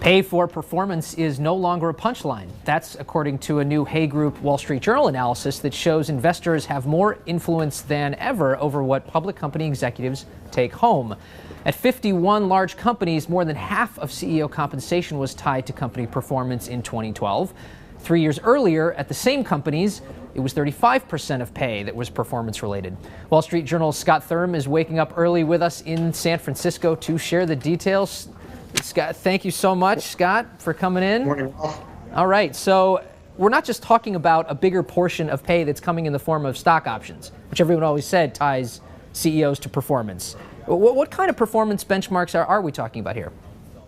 Pay for performance is no longer a punchline. That's according to a new Hay Group Wall Street Journal analysis that shows investors have more influence than ever over what public company executives take home. At 51 large companies, more than half of CEO compensation was tied to company performance in 2012. 3 years earlier, at the same companies, it was 35% of pay that was performance-related. Wall Street Journal's Scott Thurm is waking up early with us in San Francisco to share the details. Scott, thank you so much, Scott, for coming in. Morning, Ralph. All right, so we're not just talking about a bigger portion of pay that's coming in the form of stock options, which everyone always said ties CEOs to performance. What kind of performance benchmarks are we talking about here?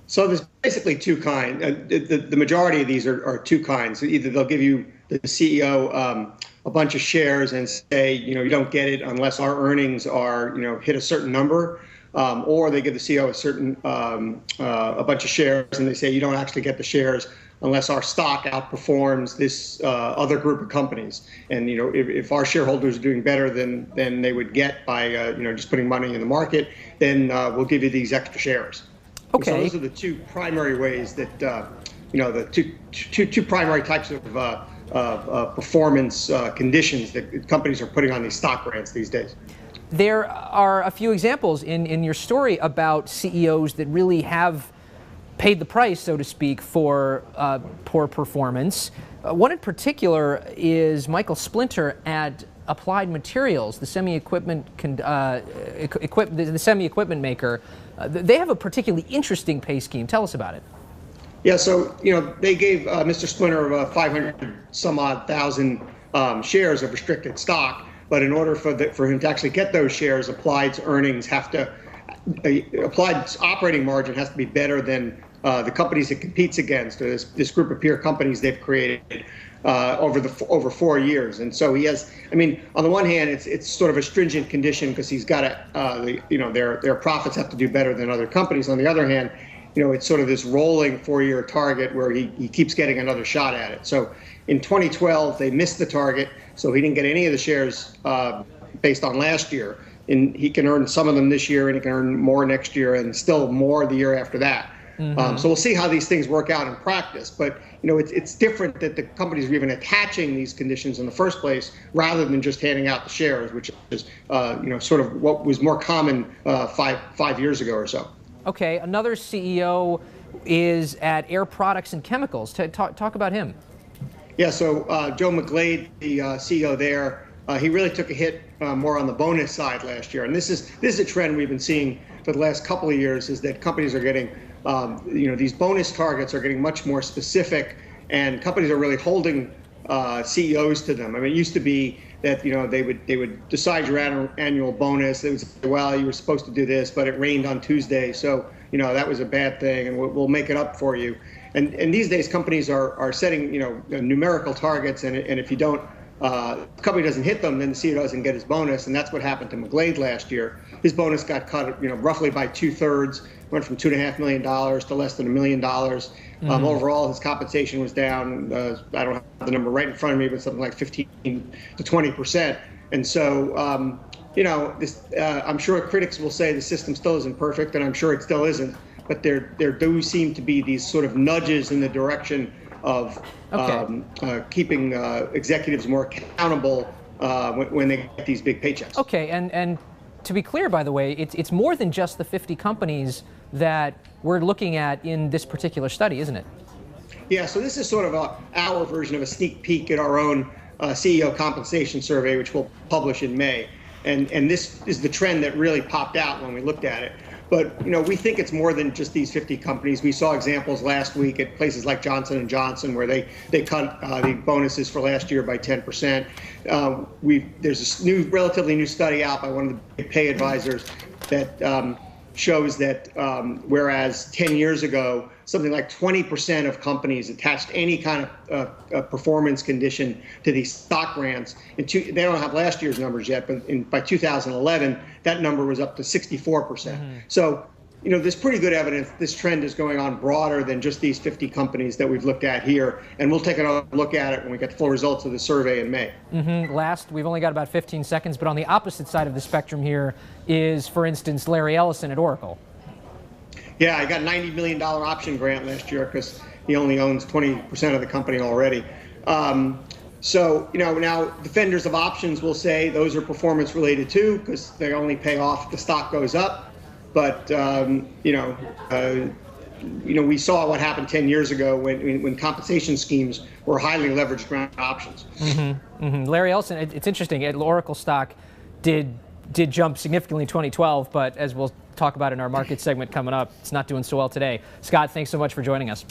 So there's basically two kinds. The majority of these are two kinds. Either they'll give you, the CEO, a bunch of shares and say, you don't get it unless our earnings are, hit a certain number. Or they give the CEO a bunch of shares and they say you don't actually get the shares unless our stock outperforms this other group of companies. And if our shareholders are doing better than they would get by just putting money in the market, then we'll give you these extra shares. Okay. So those are the two primary ways that the two primary types of performance conditions that companies are putting on these stock grants these days. There are a few examples in your story about CEOs that really have paid the price, so to speak, for poor performance. One in particular is Michael Splinter at Applied Materials, the semi-equipment maker. They have a particularly interesting pay scheme. Tell us about it. Yeah, so they gave Mr. Splinter 500 some odd thousand shares of restricted stock. But in order for him to actually get those shares, Applied's operating margin has to be better than the companies it competes against, or this group of peer companies they've created over 4 years. And so he has, on the one hand, it's sort of a stringent condition because he's got to, their profits have to do better than other companies. On the other hand, it's sort of this rolling 4-year target where he keeps getting another shot at it. So in 2012, they missed the target, so he didn't get any of the shares based on last year. And he can earn some of them this year, and he can earn more next year, and still more the year after that. Mm-hmm. So we'll see how these things work out in practice. But it's different that the companies are even attaching these conditions in the first place, rather than just handing out the shares, which is sort of what was more common five years ago or so. Okay, another CEO is at Air Products and Chemicals. Talk about him. Yeah, so Joe McGlade, the CEO there, he really took a hit more on the bonus side last year. And this is a trend we've been seeing for the last couple of years, is that companies are getting, these bonus targets are getting much more specific, and companies are really holding CEOs to them. It used to be that they would decide your annual bonus. They would say, well, you were supposed to do this, but it rained on Tuesday, so that was a bad thing, and we'll make it up for you. And these days, companies are setting numerical targets, and if you don't, the company doesn't hit them, then the CEO doesn't get his bonus, and that's what happened to McGlade last year. His bonus got cut, roughly by 2/3. Went from $2.5 million to less than $1 million. Mm-hmm. Overall, his compensation was down. I don't have the number right in front of me, but something like 15 to 20%. And so, I'm sure critics will say the system still isn't perfect, and I'm sure it still isn't. But there do seem to be these sort of nudges in the direction of keeping executives more accountable when they get these big paychecks. Okay, and to be clear, by the way, it's more than just the 50 companies that we're looking at in this particular study, isn't it? Yeah, so this is sort of our version of a sneak peek at our own CEO compensation survey, which we'll publish in May. And this is the trend that really popped out when we looked at it. But we think it's more than just these 50 companies. We saw examples last week at places like Johnson & Johnson, where they cut the bonuses for last year by 10%. There's a relatively new study out by one of the big pay advisors that shows that whereas 10 years ago, something like 20% of companies attached any kind of performance condition to these stock grants. They don't have last year's numbers yet, but by 2011, that number was up to 64%. Mm-hmm. So, there's pretty good evidence this trend is going on broader than just these 50 companies that we've looked at here. And we'll take another look at it when we get the full results of the survey in May. Mm-hmm. Last, we've only got about 15 seconds, but on the opposite side of the spectrum here is, for instance, Larry Ellison at Oracle. Yeah, I got a $90 million option grant last year because he only owns 20% of the company already. So, now defenders of options will say those are performance related too, because they only pay off if the stock goes up. But, we saw what happened 10 years ago when compensation schemes were highly leveraged around options. Larry Ellison, it's interesting. Oracle stock did jump significantly in 2012, but as we'll talk about in our market segment coming up, it's not doing so well today. Scott, thanks so much for joining us.